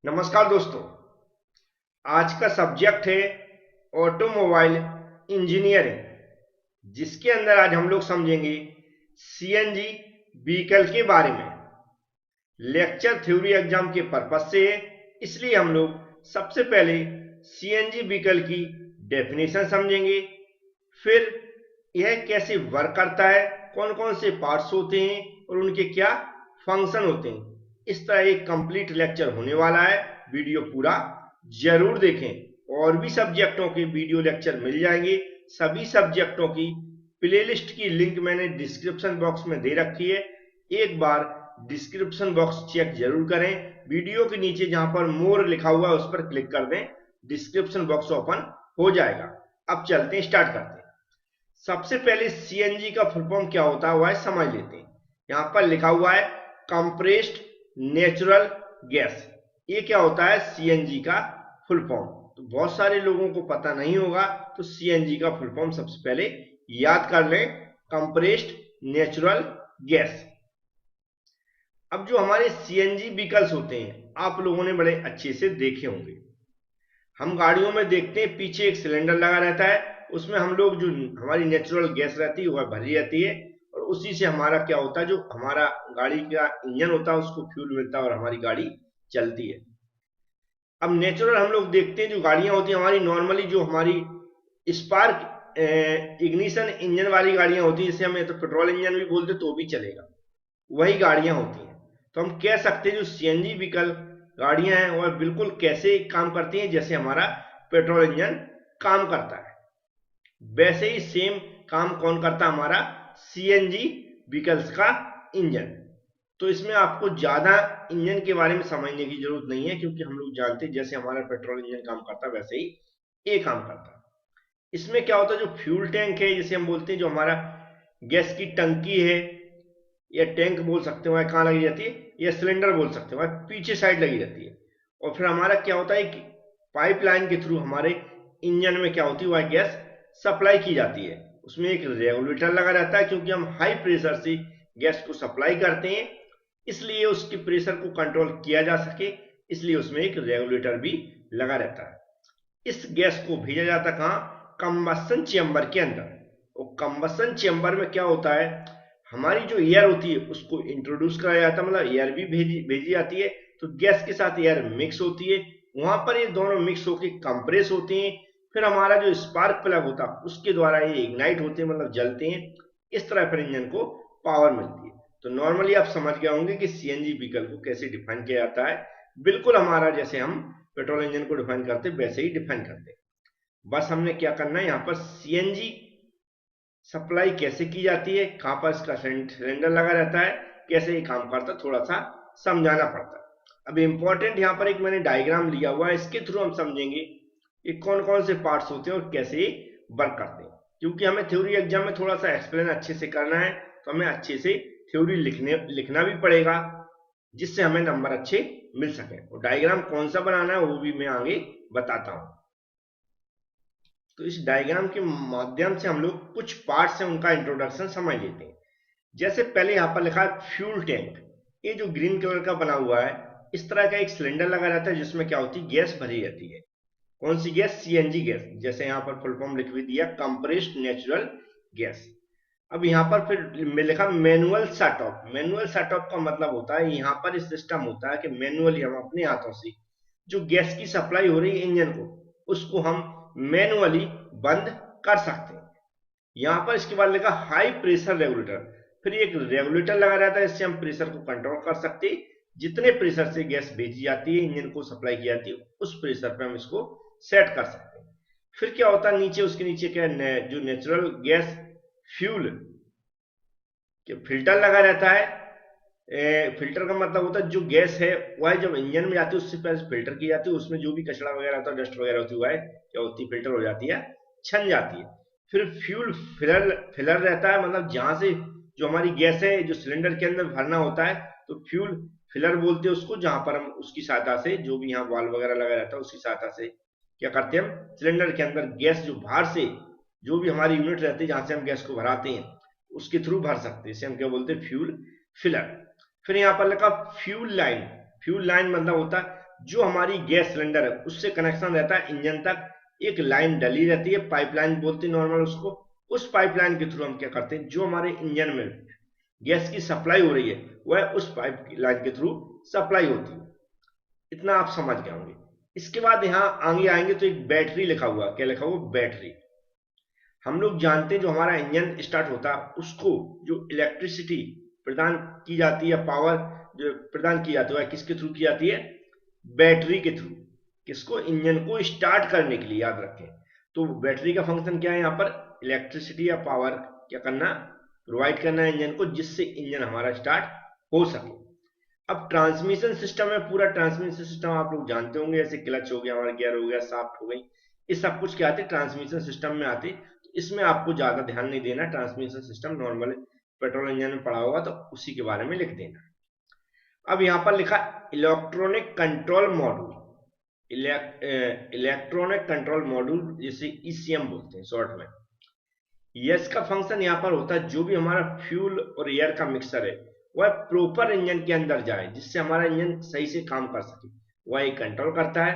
नमस्कार दोस्तों। आज का सब्जेक्ट है ऑटोमोबाइल इंजीनियरिंग, जिसके अंदर आज हम लोग समझेंगे सीएनजी व्हीकल के बारे में। लेक्चर थ्योरी एग्जाम के पर्पज से है, इसलिए हम लोग सबसे पहले सीएनजी व्हीकल की डेफिनेशन समझेंगे, फिर यह कैसे वर्क करता है, कौन कौन से पार्ट्स होते हैं और उनके क्या फंक्शन होते हैं। इस तरह एक कंप्लीट लेक्चर होने वाला है, वीडियो पूरा जरूर देखें। और भी सब्जेक्टों के वीडियो लेक्चर मिल जाएंगे। सभी सब्जेक्टों की प्लेलिस्ट की लिंक मैंने डिस्क्रिप्शन बॉक्स में दे रखी है, एक बार डिस्क्रिप्शन बॉक्स चेक जरूर करें। वीडियो के नीचे जहां पर मोर लिखा हुआ है उस पर क्लिक कर दें, डिस्क्रिप्शन बॉक्स ओपन हो जाएगा। अब चलते हैं, स्टार्ट करते हैं। सबसे पहले सीएनजी का फुल फॉर्म क्या होता है वह समझ लेते हैं। यहां पर लिखा हुआ है कंप्रेस्ड नेचुरल गैस। ये क्या होता है? सीएनजी का फुल फॉर्म। तो बहुत सारे लोगों को पता नहीं होगा, तो सीएनजी का फुल फॉर्म सबसे पहले याद कर लें, कंप्रेस्ड नेचुरल गैस। अब जो हमारे सीएनजी व्हीकल्स होते हैं आप लोगों ने बड़े अच्छे से देखे होंगे। हम गाड़ियों में देखते हैं पीछे एक सिलेंडर लगा रहता है, उसमें हम लोग जो हमारी नेचुरल गैस रहती है वह भरी रहती है, और उसी से हमारा क्या होता है, जो हमारा गाड़ी का इंजन होता है उसको फ्यूल मिलता है और हमारी गाड़ी चलती है। अब नेचुरल हम लोग देखते हैं जो गाड़ियां होती हैं हमारी, नॉर्मली जो हमारी स्पार्क इग्निशन इंजन वाली गाड़ियां होती है, जिसे हम तो पेट्रोल इंजन भी बोलते तो भी चलेगा, वही गाड़ियां होती हैं। तो हम कह सकते हैं जो सीएनजी व्हीकल गाड़ियां हैं वह बिल्कुल कैसे काम करती हैं, जैसे हमारा पेट्रोल इंजन काम करता है वैसे ही सेम काम कौन करता है, हमारा सीएनजी व्हीकल्स का इंजन। तो इसमें आपको ज्यादा इंजन के बारे में समझने की जरूरत नहीं है, क्योंकि हम लोग जानते हैं जैसे हमारा पेट्रोल इंजन काम करता है वैसे ही ये काम करता है। इसमें क्या होता है, जो फ्यूल टैंक है जिसे हम बोलते हैं, जो हमारा गैस की टंकी है या टैंक बोल सकते हो, कहाँ लगी रहती है, या सिलेंडर बोल सकते हो, पीछे साइड लगी रहती है। और फिर हमारा क्या होता है कि पाइपलाइन के थ्रू हमारे इंजन में क्या होती है, वह गैस सप्लाई की जाती है। उसमें एक रेगुलेटर लगा रहता है, क्योंकि हम हाई प्रेशर से गैस को सप्लाई करते हैं, इसलिए उसके प्रेशर को कंट्रोल किया जा सके, इसलिए उसमें एक रेगुलेटर भी लगा रहता है। इस गैस को भेजा जाता है कहाँ? कंबस्शन चेंबर के अंदर। और कंबस्शन चेंबर में क्या होता है, हमारी जो एयर होती है उसको इंट्रोड्यूस कराया जाता है, मतलब एयर भी भेजी जाती है, तो गैस के साथ एयर मिक्स होती है, वहां पर ये दोनों मिक्स होकर कंप्रेस होते हैं। फिर हमारा जो स्पार्क प्लग होता है उसके द्वारा ये इग्नाइट होते हैं, मतलब जलते हैं। इस तरह फिर इंजन को पावर मिलती है। तो नॉर्मली आप समझ गए होंगे कि सीएनजी व्हीकल को कैसे डिफाइन किया जाता है, बिल्कुल हमारा जैसे हम पेट्रोल इंजन को डिफाइन करते हैं वैसे ही डिफाइन करते हैं। बस हमने क्या करना है, यहाँ पर सीएनजी सप्लाई कैसे की जाती है, कहां पर इसका सिलेंडर लगा रहता है, कैसे ये काम करता है, थोड़ा सा समझाना पड़ता है। अब इंपॉर्टेंट यहाँ पर एक मैंने डायग्राम लिया हुआ है, इसके थ्रू हम समझेंगे कि कौन कौन से पार्ट्स होते हैं और कैसे वर्क करते हैं। क्योंकि हमें थ्योरी एग्जाम में थोड़ा सा एक्सप्लेन अच्छे से करना है, तो हमें अच्छे से थ्योरी लिखना भी पड़ेगा, जिससे हमें नंबर अच्छे मिल सके। और डायग्राम कौन सा बनाना है वो भी मैं आगे बताता हूं। तो इस डायग्राम के माध्यम से हम लोग कुछ पार्ट्स हैं उनका इंट्रोडक्शन समझ लेते हैं। जैसे पहले यहाँ पर लिखा है फ्यूल टैंक, ये जो ग्रीन कलर का बना हुआ है, इस तरह का एक सिलेंडर लगा रहता है जिसमें क्या होती है, गैस भरी रहती है। कौन सी गैस? CNG gas. जैसे यहाँ पर फुल फॉर्म लिख भी दिया, कंप्रेस्ड नेचुरल गैस। अब यहाँ पर फिर लिखा manual shut off. Manual shut off का मतलब होता है, यहाँ पर इस सिस्टम होता है कि मैनुअली हम अपने हाथों से जो गैस की सप्लाई हो रही है इंजन को, उसको हम मैनुअली बंद कर सकते हैं। यहां पर इसके बाद लिखा हाई प्रेशर रेगुलेटर। फिर एक रेगुलेटर लगा रहता है, इससे हम प्रेशर को कंट्रोल कर सकते हैं। जितने प्रेशर से गैस भेजी जाती है, इंजन को सप्लाई की जाती है, उस प्रेशर पे हम इसको सेट कर सकते हैं। फिर क्या होता है नीचे, उसके नीचे क्या है, जो नेचुरल गैस फ्यूल के फिल्टर लगा रहता है। फिल्टर का मतलब होता है जो गैस है वह जब इंजन में जाती है उससे पहले फिल्टर की जाती है, उसमें जो भी कचरा वगैरह होता है, डस्ट वगैरह होती है, क्या होती है, फिल्टर हो जाती है, छन जाती है। फिर फ्यूल फिलर फिलर रहता है, मतलब जहां से जो हमारी गैस है जो सिलेंडर के अंदर भरना होता है, तो फ्यूल फिलर बोलते हैं उसको, जहां पर हम उसकी सहायता से, जो भी यहाँ वाल्व वगैरह लगा रहता है उसकी सहायता से क्या करते हैं, हम सिलेंडर के अंदर गैस जो बाहर से जो भी हमारी यूनिट रहती है जहां से हम गैस को भराते हैं उसके थ्रू भर सकते हैं, इसे हम क्या बोलते हैं, फ्यूल फिलर। फिर यहाँ पर लिखा फ्यूल लाइन। फ्यूल लाइन मतलब होता है जो हमारी गैस सिलेंडर है उससे कनेक्शन रहता है इंजन तक, एक लाइन डली रहती है, पाइपलाइन बोलते हैं नॉर्मल उसको। उस पाइपलाइन के थ्रू हम क्या करते हैं, जो हमारे इंजन में गैस की सप्लाई हो रही है वह उस पाइप लाइन के थ्रू सप्लाई होती है। इतना आप समझ गए होंगे। इसके बाद यहाँ आगे आएंगे तो एक बैटरी लिखा हुआ, क्या लिखा हुआ, बैटरी। हम लोग जानते हैं जो हमारा इंजन स्टार्ट होता है उसको जो इलेक्ट्रिसिटी प्रदान की जाती है, पावर जो प्रदान की जाती है किसके थ्रू की जाती है, बैटरी के थ्रू। किसको, इंजन को स्टार्ट करने के लिए, याद रखें। तो बैटरी का फंक्शन क्या है यहाँ पर, इलेक्ट्रिसिटी या पावर क्या करना, प्रोवाइड करना है इंजन को, जिससे इंजन हमारा स्टार्ट हो सके। अब ट्रांसमिशन सिस्टम है, पूरा ट्रांसमिशन सिस्टम आप लोग जानते होंगे, जैसे क्लच हो गया, हमारा गियर हो गया, शाफ्ट हो गई, ये सब कुछ क्या आते हैं, ट्रांसमिशन सिस्टम में आते। तो इसमें आपको ज्यादा ध्यान नहीं देना, transmission system normal petrol engine में पढ़ा होगा तो उसी के बारे में लिख देना। अब यहाँ पर लिखा electronic control module, electronic control module जिसे ईसीएम बोलते हैं शॉर्ट में। इसका फंक्शन यहाँ पर होता है जो भी हमारा फ्यूल और एयर का मिक्सर है वह प्रॉपर इंजन के अंदर जाए, जिससे हमारा इंजन सही से काम कर सके, वह एक कंट्रोल करता है।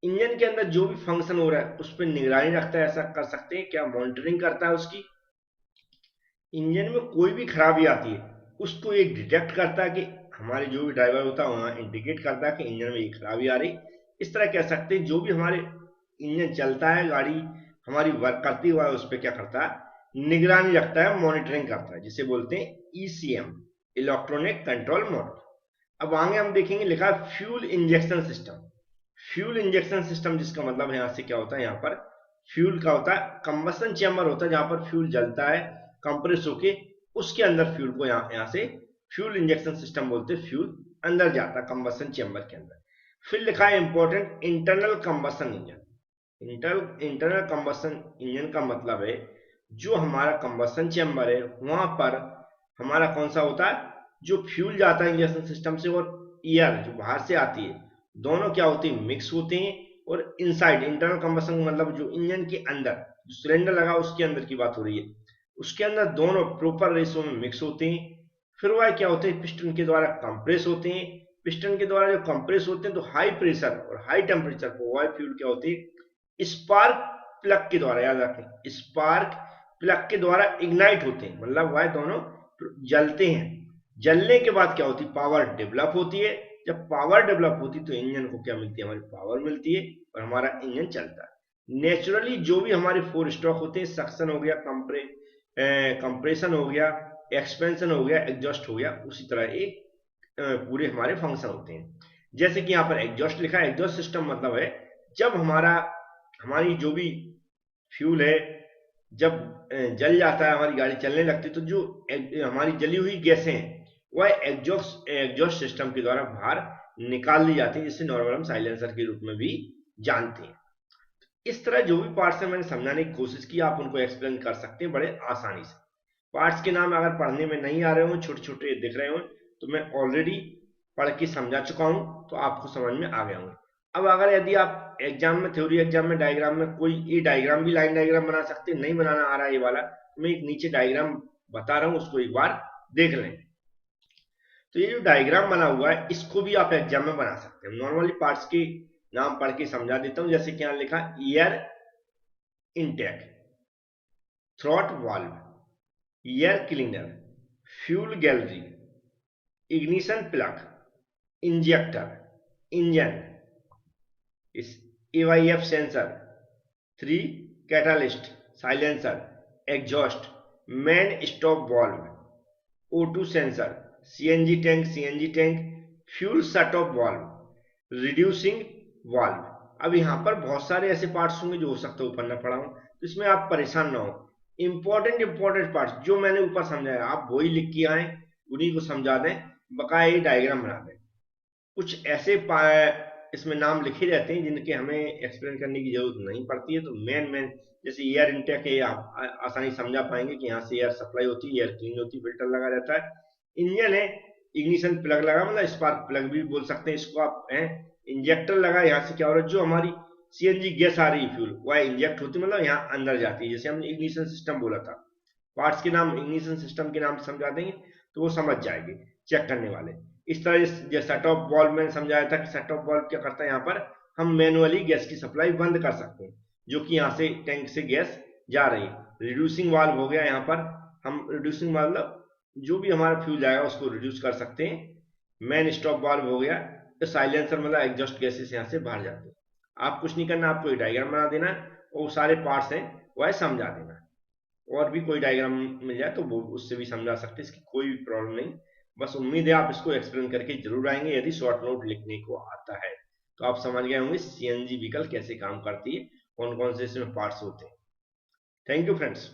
इंजन के अंदर जो भी फंक्शन हो रहा है उस पर निगरानी रखता है, ऐसा कर सकते हैं क्या, मॉनिटरिंग करता है उसकी। इंजन में कोई भी खराबी आती है उसको एक डिटेक्ट करता है कि हमारे जो भी ड्राइवर होता है वहां इंडिकेट करता है कि इंजन में ये खराबी आ रही। इस तरह कह सकते हैं जो भी हमारे इंजन चलता है, गाड़ी हमारी वर्क करती हुआ उस पर क्या करता है, निगरानी रखता है, मॉनिटरिंग करता है, जिसे बोलते हैं ईसीएम, इलेक्ट्रॉनिक कंट्रोल मॉड्यूल। अब आगे हम देखेंगे लिखा है fuel injection system. Fuel injection system जिसका मतलब यहाँ से क्या होता है, यहाँ पर फ्यूल का होता है कंबसन चैम्बर होता है जहां पर फ्यूल जलता है कंप्रेस होके, उसके अंदर फ्यूल को यहाँ से फ्यूल इंजेक्शन सिस्टम बोलते हैं, फ्यूल अंदर जाता है कंबसन चैम्बर के अंदर। फिर लिखा है important internal combustion engine. Internal combustion engine का मतलब है जो हमारा कंबसन चैम्बर है वहां पर हमारा कौन सा होता है, जो फ्यूल जाता है इंजेक्शन सिस्टम से और एयर जो बाहर से आती है, दोनों क्या होते हैं, मिक्स होते हैं। और इनसाइड इंटरनल कंबसन मतलब जो इंजन के अंदर जो सिलेंडर लगा उसके अंदर की बात हो रही है, उसके अंदर दोनों प्रॉपर रेशो में मिक्स होते हैं। फिर वह क्या होते हैं, पिस्टन के द्वारा कंप्रेस होते हैं। पिस्टन के द्वारा जो कंप्रेस होते हैं तो हाई प्रेशर और हाई टेम्परेचर पर वह फ्यूल क्या होती है, स्पार्क प्लग के द्वारा, याद रखें, स्पार्क प्लग के द्वारा इग्नाइट होते हैं, मतलब वह दोनों जलते हैं। जलने के बाद क्या होती है, पावर डेवलप होती है। जब पावर डेवलप होती है तो इंजन को क्या मिलती है, हमारी पावर मिलती है और हमारा इंजन चलता है। नेचुरली जो भी हमारे फोर स्ट्रोक होते हैं, सक्शन हो गया, कंप्रेशन हो गया, एक्सपेंशन हो गया, एग्जॉस्ट हो गया, उसी तरह एक पूरे हमारे फंक्शन होते हैं। जैसे कि यहाँ पर एग्जॉस्ट लिखा है, एग्जॉस्ट सिस्टम मतलब है जब हमारी जो भी फ्यूल है जब जल जाता है, हमारी गाड़ी चलने लगती है, तो जो हमारी जली हुई गैसें हैं वह एग्जॉस्ट सिस्टम के द्वारा बाहर निकाल ली जाती है, जिसे नॉर्मल हम साइलेंसर के रूप में भी जानते हैं। इस तरह जो भी पार्ट्स है मैंने समझाने की कोशिश की, आप उनको एक्सप्लेन कर सकते हैं बड़े आसानी से। पार्ट्स के नाम अगर पढ़ने में नहीं आ रहे हो, छोटे छोटे दिख रहे हो, तो मैं ऑलरेडी पढ़ के समझा चुका हूं, तो आपको समझ में आ गए होंगे। अब अगर यदि आप एग्जाम में, थ्योरी एग्जाम में डायग्राम में कोई ये डायग्राम भी लाइन डायग्राम बना सकते हैं, नहीं बनाना आ रहा है ये वाला, तो मैं एक नीचे डायग्राम बता रहा हूं, उसको एक बार देख लें। तो ये जो डायग्राम बना हुआ है इसको भी आप एग्जाम में बना सकते हैं। नॉर्मली पार्ट्स के नाम पढ़ के समझा देता हूं, जैसे कि यहां लिखा air intake, throat valve, air cleaner, fuel gallery, ignition plug, injector, engine, AYF sensor, 3 catalyst, silencer, exhaust, man stop valve, O2 sensor, CNG tank, fuel shut off valve, reducing valve. अब यहाँ पर बहुत सारे ऐसे पार्ट्स होंगे जो हो सकता है ऊपर न पढ़ा हूं, तो इसमें आप परेशान ना हो। इंपॉर्टेंट पार्ट्स जो मैंने ऊपर समझाया आप वही लिख के आए, उन्हीं को समझा दें, बकाया डायग्राम बना दें। कुछ ऐसे इसमें नाम लिखे रहते हैं जिनके हमें एक्सप्लेन करने की जरूरत नहीं पड़ती है। तो मेन जैसे एयर इनटेक है, आप आसानी समझा पाएंगे कि यहाँ से एयर सप्लाई होती है, एयर क्लीन होती है, फिल्टर लगा रहता है। इंजन है, इग्निशन प्लग लगा, मतलब स्पार्क प्लग भी बोल सकते हैं इसको आप, इंजेक्टर लगा, यहाँ से क्या हो रहा है, जो हमारी CNG गैस आ रही है फ्यूल वह इंजेक्ट होती है, मतलब यहाँ अंदर जाती है, जैसे हमने इग्निशन सिस्टम बोला था। पार्ट्स के नाम इग्निशन सिस्टम के नाम समझा देंगे तो वो समझ जाएंगे चेक करने वाले। इस तरह जो सेट ऑफ वाल्व मैंने समझाया था कि सेट ऑफ वाल्व क्या करता है, यहाँ पर हम मैनुअली गैस की सप्लाई बंद कर सकते हैं, जो कि यहाँ से टैंक से गैस जा रही है। रिड्यूसिंग वाल्व हो गया, यहाँ पर हम रिड्यूसिंग वाल्व जो भी हमारा फ्यूल जाएगा उसको रिड्यूस कर सकते हैं। मैन स्टॉप वाल्व हो गया, तो साइलेंसर मतलब एग्जॉस्ट गैसेस यहाँ से बाहर जाते हैं। आप कुछ नहीं करना, आपको डायग्राम बना देना और सारे पार्ट्स हैं वह समझा देना। और भी कोई डायग्राम मिल जाए तो वो उससे भी समझा सकते हैं, इसकी कोई भी प्रॉब्लम नहीं। बस उम्मीद है आप इसको एक्सप्लेन करके जरूर आएंगे। यदि शॉर्ट नोट लिखने को आता है तो आप समझ गए होंगे सीएनजी व्हीकल कैसे काम करती है, कौन कौन से इसमें पार्ट्स होते हैं। Thank you friends.